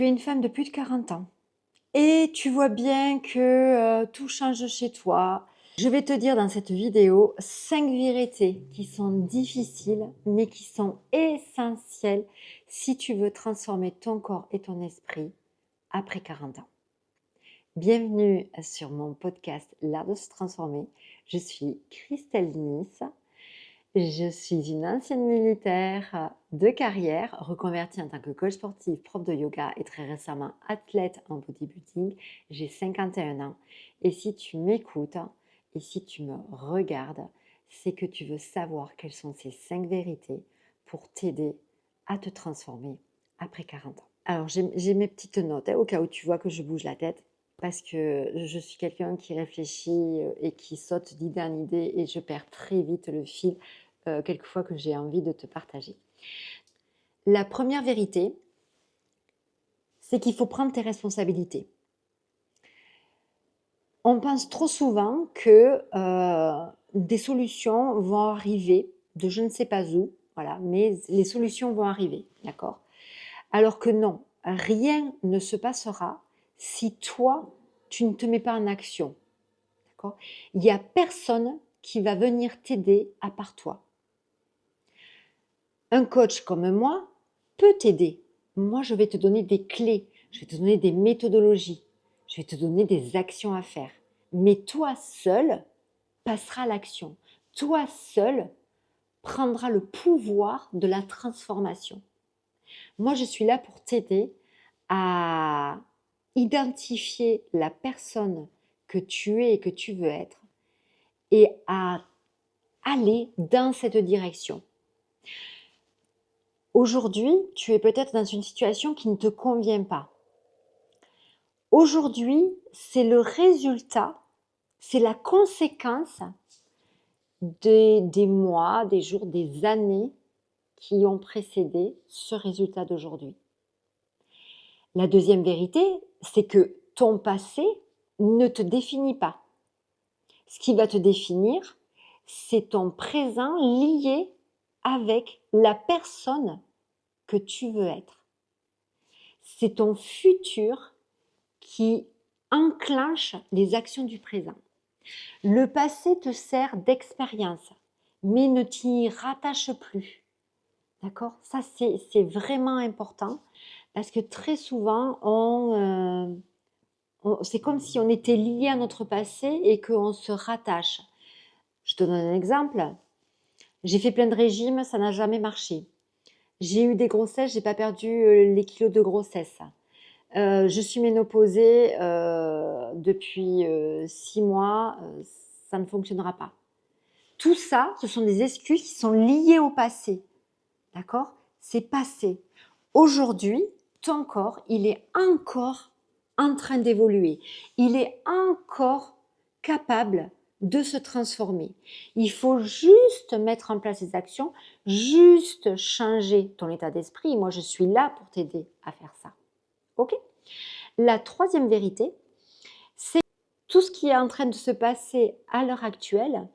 Tu es une femme de plus de 40 ans et tu vois bien que tout change chez toi. Je vais te dire dans cette vidéo 5 vérités qui sont difficiles mais qui sont essentielles si tu veux transformer ton corps et ton esprit après 40 ans. Bienvenue sur mon podcast L'art de se transformer. Je suis Christelle Nice. Je suis une ancienne militaire de carrière, reconvertie en tant que coach sportif, prof de yoga et très récemment athlète en bodybuilding. J'ai 51 ans et si tu m'écoutes et si tu me regardes, c'est que tu veux savoir quelles sont ces 5 vérités pour t'aider à te transformer après 40 ans. Alors j'ai mes petites notes au cas où tu vois que je bouge la tête parce que je suis quelqu'un qui réfléchit et qui saute d'idée en idée et je perds très vite le fil quelquefois que j'ai envie de te partager. La première vérité, c'est qu'il faut prendre tes responsabilités. On pense trop souvent que des solutions vont arriver de je ne sais pas où, voilà, mais les solutions vont arriver, d'accord? Alors que non, rien ne se passera si toi, tu ne te mets pas en action, d'accord? Il n'y a personne qui va venir t'aider à part toi. Un coach comme moi peut t'aider. Moi, je vais te donner des clés, je vais te donner des méthodologies, je vais te donner des actions à faire. Mais toi seul passeras à l'action. Toi seul prendras le pouvoir de la transformation. Moi, je suis là pour t'aider à identifier la personne que tu es et que tu veux être et à aller dans cette direction. Aujourd'hui, tu es peut-être dans une situation qui ne te convient pas. Aujourd'hui, c'est le résultat, c'est la conséquence des mois, des jours, des années qui ont précédé ce résultat d'aujourd'hui. La deuxième vérité, c'est que ton passé ne te définit pas. Ce qui va te définir, c'est ton présent lié avec la personne que tu veux être. C'est ton futur qui enclenche les actions du présent. Le passé te sert d'expérience, mais ne t'y rattache plus. D'accord? Ça, c'est vraiment important parce que très souvent, c'est comme si on était lié à notre passé et qu'on se rattache. Je te donne un exemple. J'ai fait plein de régimes, ça n'a jamais marché. J'ai eu des grossesses, j'ai pas perdu les kilos de grossesse. Je suis ménopausée depuis 6 mois, ça ne fonctionnera pas. Tout ça, ce sont des excuses qui sont liées au passé. D'accord? C'est passé. Aujourd'hui, ton corps, il est encore en train d'évoluer. Il est encore capable de se transformer. Il faut juste mettre en place des actions, juste changer ton état d'esprit. Moi, je suis là pour t'aider à faire ça. OK? La troisième vérité, c'est tout ce qui est en train de se passer à l'heure actuelle,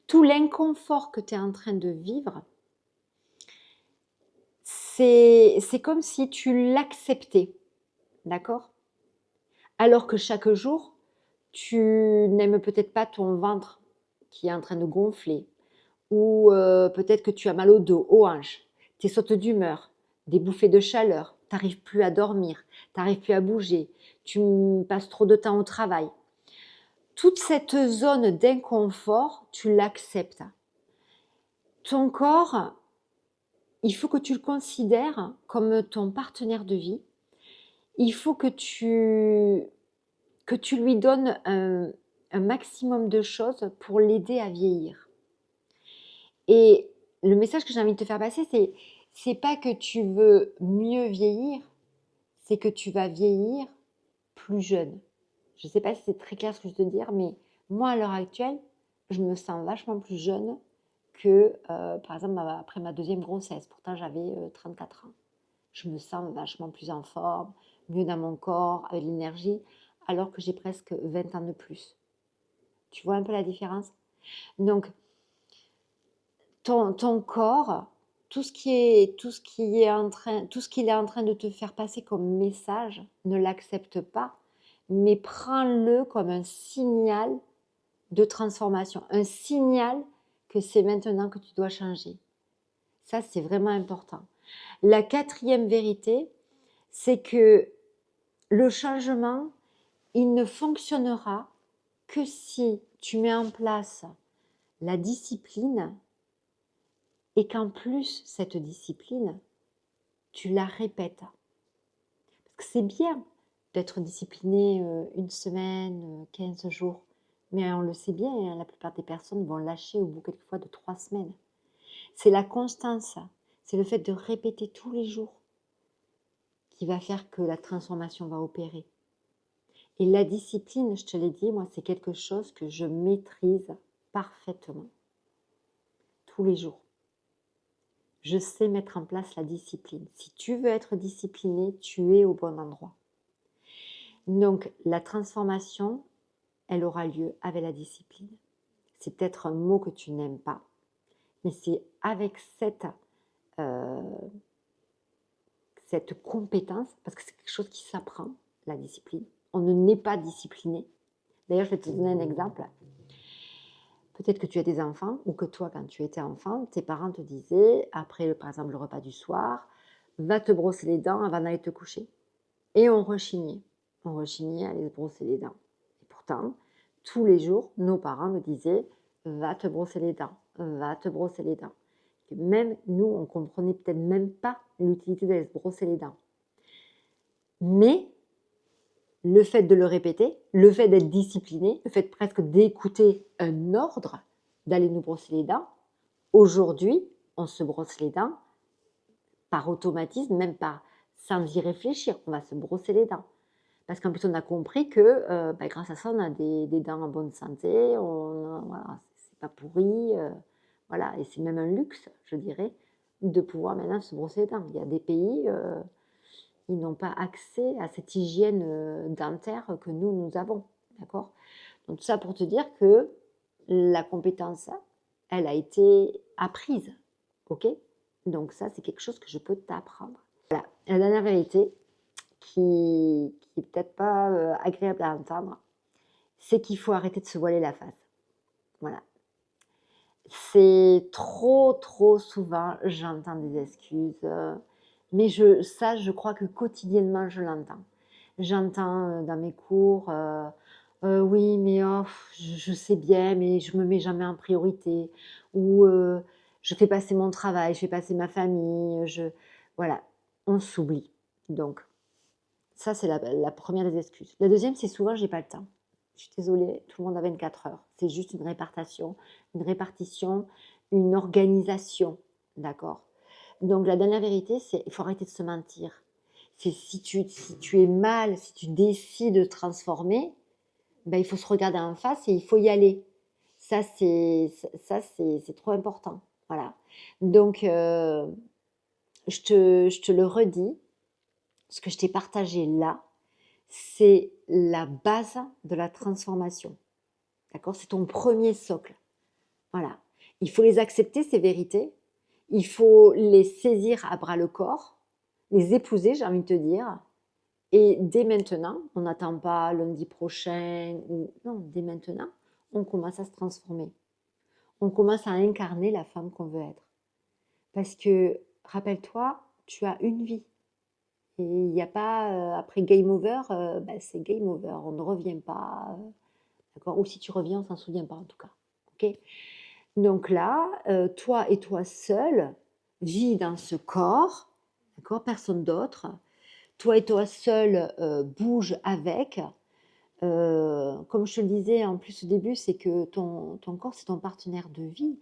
tout l'inconfort que tu es en train de vivre, c'est comme si tu l'acceptais, d'accord? Alors que chaque jour, tu n'aimes peut-être pas ton ventre qui est en train de gonfler, ou peut-être que tu as mal au dos, aux hanches, tes sautes d'humeur, des bouffées de chaleur, tu n'arrives plus à dormir, tu n'arrives plus à bouger, tu passes trop de temps au travail. Toute cette zone d'inconfort, tu l'acceptes. Ton corps, il faut que tu le considères comme ton partenaire de vie. Il faut que tu lui donnes un maximum de choses pour l'aider à vieillir. Et le message que j'ai envie de te faire passer, c'est pas que tu veux mieux vieillir, c'est que tu vas vieillir plus jeune. Je ne sais pas si c'est très clair ce que je veux te dire, mais moi, à l'heure actuelle, je me sens vachement plus jeune que, par exemple, après ma deuxième grossesse. Pourtant, j'avais 34 ans. Je me sens vachement plus en forme, mieux dans mon corps, avec l'énergie, alors que j'ai presque 20 ans de plus. Tu vois un peu la différence? Donc, ton corps, tout ce qu'il est en train de te faire passer comme message, ne l'accepte pas, mais prends-le comme un signal de transformation, un signal que c'est maintenant que tu dois changer. Ça, c'est vraiment important. La quatrième vérité, c'est que le changement, il ne fonctionnera que si tu mets en place la discipline et qu'en plus, cette discipline, tu la répètes. Parce que c'est bien d'être discipliné une semaine, 15 jours. Mais on le sait bien, hein, la plupart des personnes vont lâcher au bout quelquefois de 3 semaines. C'est la constance, c'est le fait de répéter tous les jours qui va faire que la transformation va opérer. Et la discipline, je te l'ai dit, moi, c'est quelque chose que je maîtrise parfaitement. Tous les jours. Je sais mettre en place la discipline. Si tu veux être discipliné, tu es au bon endroit. Donc, la transformation, elle aura lieu avec la discipline. C'est peut-être un mot que tu n'aimes pas, mais c'est avec cette compétence, parce que c'est quelque chose qui s'apprend, la discipline. On ne naît pas discipliné. D'ailleurs, je vais te donner un exemple. Peut-être que tu as des enfants, ou que toi, quand tu étais enfant, tes parents te disaient, après, par exemple, le repas du soir, va te brosser les dents avant d'aller te coucher. Et on rechignait. On rechignait à aller se brosser les dents. Et pourtant, tous les jours, nos parents nous disaient, va te brosser les dents, va te brosser les dents. Et même nous, on ne comprenait peut-être même pas l'utilité d'aller se brosser les dents. Mais le fait de le répéter, le fait d'être discipliné, le fait presque d'écouter un ordre, d'aller nous brosser les dents, aujourd'hui, on se brosse les dents par automatisme, même pas sans y réfléchir, on va se brosser les dents. Parce qu'en plus, on a compris que grâce à ça, on a des dents en bonne santé, voilà, c'est pas pourri, voilà, et c'est même un luxe, je dirais, de pouvoir maintenant se brosser les dents. Il y a des pays, ils n'ont pas accès à cette hygiène dentaire que nous avons, d'accord? Donc tout ça pour te dire que la compétence, elle a été apprise, ok? Donc ça, c'est quelque chose que je peux t'apprendre. Voilà, la dernière vérité, qui est peut-être pas agréable à entendre, c'est qu'il faut arrêter de se voiler la face. Voilà. C'est trop souvent, j'entends des excuses, mais ça, je crois que quotidiennement, je l'entends. J'entends dans mes cours, oui, mais oh, je sais bien, mais je me mets jamais en priorité, ou je fais passer mon travail, je fais passer ma famille, voilà, on s'oublie. Donc, ça, c'est la première des excuses. La deuxième, c'est souvent, j'ai pas le temps. Je suis désolée, tout le monde a 24 heures. C'est juste une répartition, une organisation. D'accord? Donc, la dernière vérité, c'est il faut arrêter de se mentir. C'est si tu es mal, si tu décides de transformer, ben, il faut se regarder en face et il faut y aller. Ça, c'est trop important. Voilà. Donc, je te le redis, ce que je t'ai partagé là, c'est la base de la transformation. D'accord? C'est ton premier socle. Voilà. Il faut les accepter, ces vérités. Il faut les saisir à bras le corps, les épouser, j'ai envie de te dire. Et dès maintenant, on n'attend pas lundi prochain, non, dès maintenant, on commence à se transformer. On commence à incarner la femme qu'on veut être. Parce que, rappelle-toi, tu as une vie. Et il n'y a pas, après game over, c'est game over, on ne revient pas, d'accord? Ou si tu reviens, on ne s'en souvient pas en tout cas, ok? Donc là, toi et toi seul, vis dans ce corps, d'accord? Personne d'autre. Toi et toi seul, bouge avec. Comme je te le disais en plus au début, c'est que ton corps, c'est ton partenaire de vie,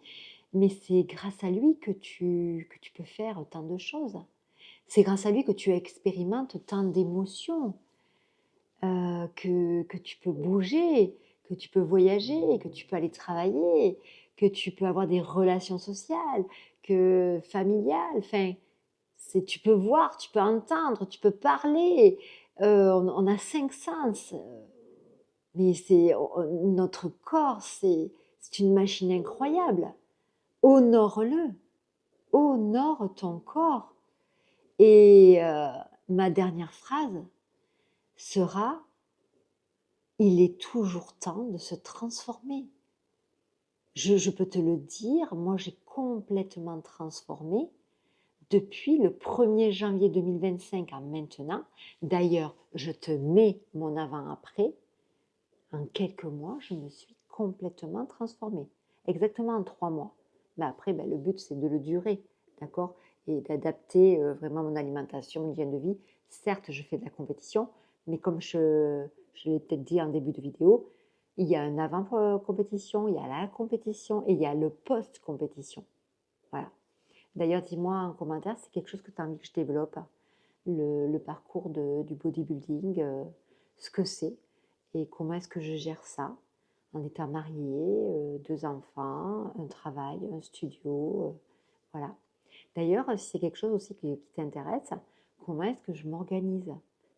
mais c'est grâce à lui que tu peux faire tant de choses. C'est grâce à lui que tu expérimentes tant d'émotions, que tu peux bouger, que tu peux voyager, que tu peux aller travailler, que tu peux avoir des relations sociales, familiales. Enfin, tu peux voir, tu peux entendre, tu peux parler. On a 5 sens. Mais notre corps, c'est une machine incroyable. Honore-le. honore ton corps. Et ma dernière phrase sera: il est toujours temps de se transformer. Je peux te le dire, moi j'ai complètement transformé depuis le 1er janvier 2025 à maintenant. D'ailleurs, je te mets mon avant-après. En quelques mois, je me suis complètement transformée. Exactement en 3 mois. Mais après, le but, c'est de le durer, d'accord? Et d'adapter vraiment mon alimentation, mon hygiène de vie. Certes, je fais de la compétition, mais comme je l'ai peut-être dit en début de vidéo, il y a un avant-compétition, il y a la compétition et il y a le post-compétition. Voilà. D'ailleurs, dis-moi en commentaire si c'est quelque chose que tu as envie que je développe, le parcours du bodybuilding, ce que c'est et comment est-ce que je gère ça en étant mariée, 2 enfants, un travail, un studio, voilà. D'ailleurs, si c'est quelque chose aussi qui t'intéresse, comment est-ce que je m'organise?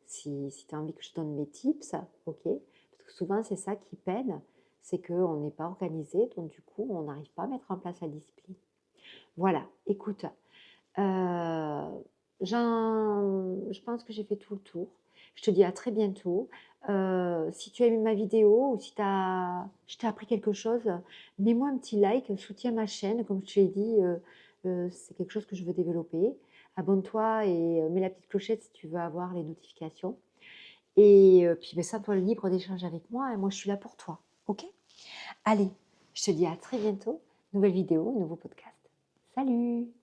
Si tu as envie que je donne mes tips, ok? Parce que souvent, c'est ça qui peine, c'est qu'on n'est pas organisé, donc du coup, on n'arrive pas à mettre en place la discipline. Voilà, écoute, je pense que j'ai fait tout le tour. Je te dis à très bientôt. Si tu as aimé ma vidéo ou si je t'ai appris quelque chose, mets-moi un petit like, soutiens ma chaîne. Comme je te l'ai dit, c'est quelque chose que je veux développer. Abonne-toi et mets la petite clochette si tu veux avoir les notifications. Et puis, sens-toi libre d'échanger avec moi. Et moi, je suis là pour toi. OK? Allez, je te dis à très bientôt. Nouvelle vidéo, nouveau podcast. Salut!